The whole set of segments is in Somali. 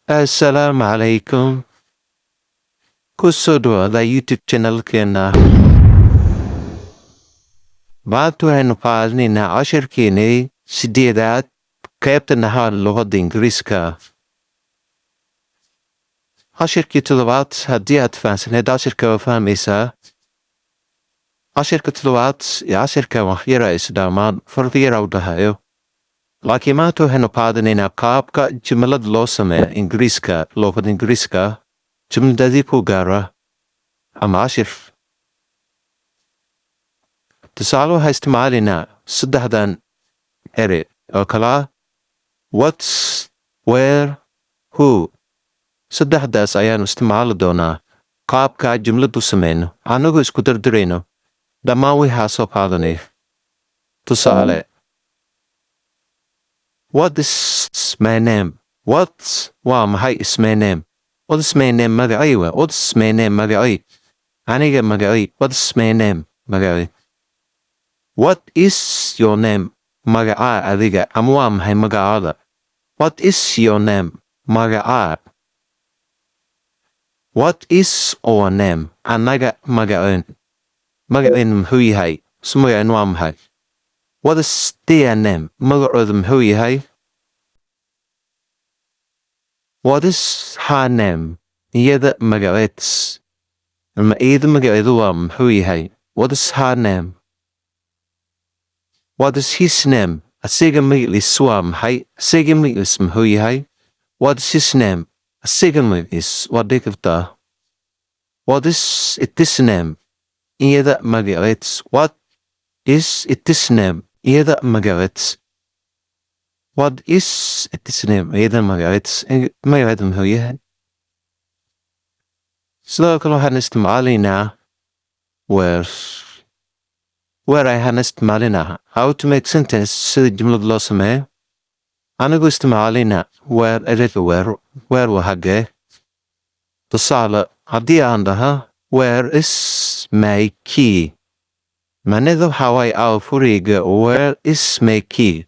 Assalamu alaikum. Kusoo dhawaada YouTube channelkeena. Maanta waxaynu qaadanaynaa casharkeenii sideedaad qaybta naxwaha luuqada ingiriiska. Casharkii toddobaad haddii aad fahansaneyd casharka waa fahmaysaa. Casharka toddobaad iyo casharka wax yara isdhaamaan farqi yara u dhahayo. Laakiin maanta waxaynu qaadanaynaa qaabka jumlada loo sameeyo ingiriiska luuqada ingiriiska. Jumladii ku gaara ama cashir. Tusaale waxaa isticmaalaynaa saddexdan ere oo kala ah what, where, who. Saddexdaas ayaanu isticmaali doonaa qaabka jumladu sameyno anagoo isku dardarayno dhammaan wixii soo qaadanay. Tusaale what is my name? What waa maxay is my name? What is my name magacay waa what is my name magacay aniga magacay what is my name magacay. What is your name magacaa adiga ama waa maxay magacaada. What is your name magacaa. What is our name anaga magaceen magaceen muxuu yahay ismagaceen waa maxay. What is their name magacooda muxuu yahay. What is her name iyada magaceed ama iyada magaceedu waa muxuu yahay. What is her name. What is his name asiga magaciis waa maxay asiga magaciis muxuu yahay. What is his name asiga magaciis waa dhihi kartaa. What is its name iyada magaceed. What is its name iyada magaceed. What is its name iyada magaceed magaceed muxuu yahay. Sidoo kale waxaan isticmaalaynaa where ayaan isticmaalaynaa how to make sentence sida jumlada loo sameeyo anigoo isticmaalaynaa where ereyga where waa hagee. Tusaale haddii aan dhaha where is my key macnaheedu waxaa waaye aw furahayga. Where is my key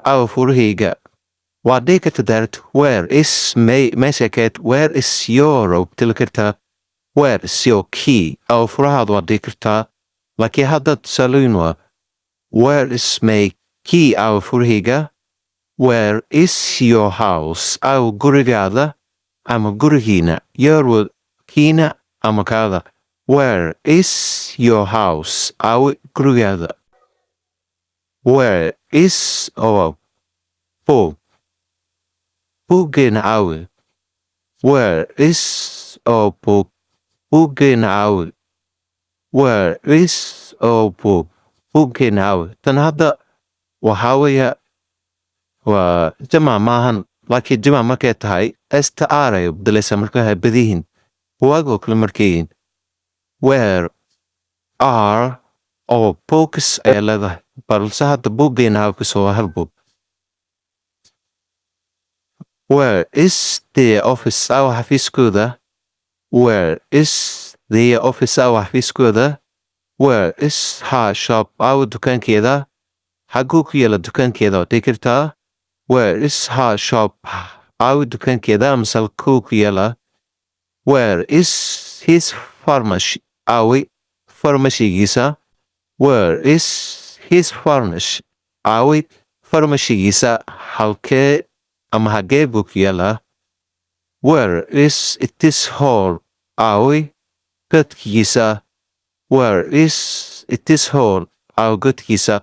aw furahayga. waa dhihi karta direct where is meesha keed where is your oo tili kartaa. Where is your key aw furahaada waa dhihi kartaa. laakiin hadda tusaaloyin waa where is my key aw furahayga. Where is your house aw gurigaada ama gurigiina. your kiina ama kaada. Where is your house aw gurigaada. Where is our book buuggeena awe. Where is our book buuggeena awe. Where is our book buuggeena awe. tan hadda waxaa weeya waa jamac maahan laakiin jamac markay tahay str ay bedelaysaa markay badihiin buugagoo kale markayiin. Where are our books ayaa leedahay balse hadda buuggeena awe kasoo waa hal buug. Where is their office aw xafiiskooda. Where is their office aw xafiiskooda. Where is her shop aw dukaankeeda xaguu ku yaala dukaankeeda oo dhihi kartaa. Where is her shop aw dukaankeeda amase halkuu ku yaala. Where is his pharmacy awi farmashigiisa. Where is his pharmacy awi farmashigiisa halkee ama hagee buu ku yaalaa. Where is its hall awi godkiisa. Where is its hall aw godkiisa.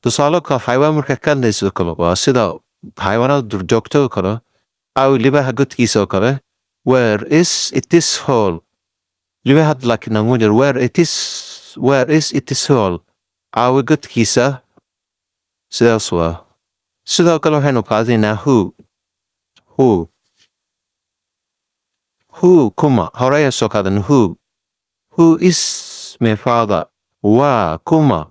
tusaale ka xayawaan marka ka hadlayso kale waa sida xayawaanada duurjoogta oo kale aw libaha godkiisa oo kale. Where is its hall libaha hadda laakiin aan wajar where is its hall aw godkiisa. sidaas waa. sidoo kale waxaynu qaadanaynaa who kuma horay soo qaadan who is my father waa kuma.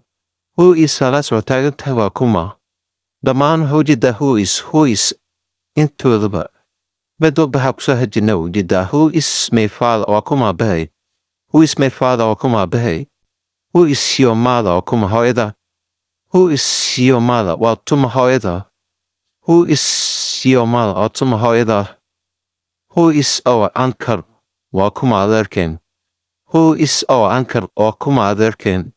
Who is la soo taagantahay waa kuma. dhammaan waxaa ujeedaa who is intoodaba mid walba waxaa kusoo hajina ujeedaa who is my father waa kuma abahay. Who is my father waa kuma abahay. Who is your mother waa kuma hooyada. Who is your mother waa tuma hooyada. Who is your mother waa tuma hooyada. Who is our anchor? Waa kuma adeerkeen. Who is our anchor? Waa kuma adeerkeen.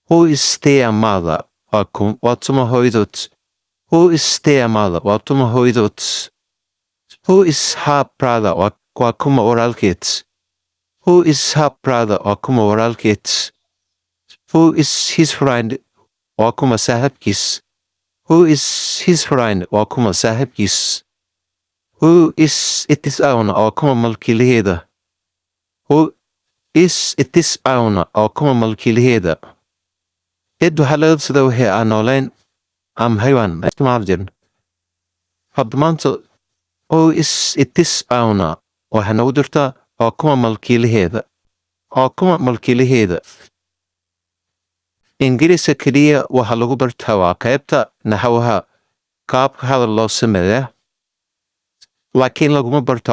Who is their mother? Waa tuma hooyadood. Who is their mother? Waa tuma hooyadood. Who is her brother? Waa kuma walaalkeed. Who is her brother? Waa kuma walaalkeed. Who is his friend? Waa kuma saaxiibkiis. Who is his friend? Waa kuma saaxiibkiis. Who is it is owner? Waa kuma malkiilaheeda. Who is it is owner? Waa kuma malkiilaheeda. Id waxaa laga sida wixii aan nooleyn am xayawaan isticmaal jirin. Hadda maanta who is it is owner waxaa nagu jirtaa waa kuma malkiilaheeda. Waa kuma malkiilaheeda. ingiriiska keliya waxaa lagu bartaa waa qeybta naxwaha qaabka hadal loo sameeyaa. laakiin laguma barto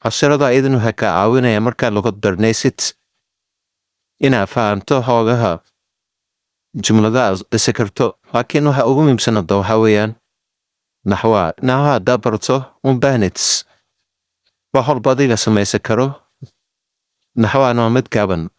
casharada idan waxay ka caawinaya markaa luqad baranaysid inaad fahamto hoogaha jumladaha dhisi karto. laakiin waxa ugu muhiimsan hadda waxaa weeyaan naxwaha haddaa barto unbaahnid wax walba adiga samaysan karo. naxwahana waa mid gaaban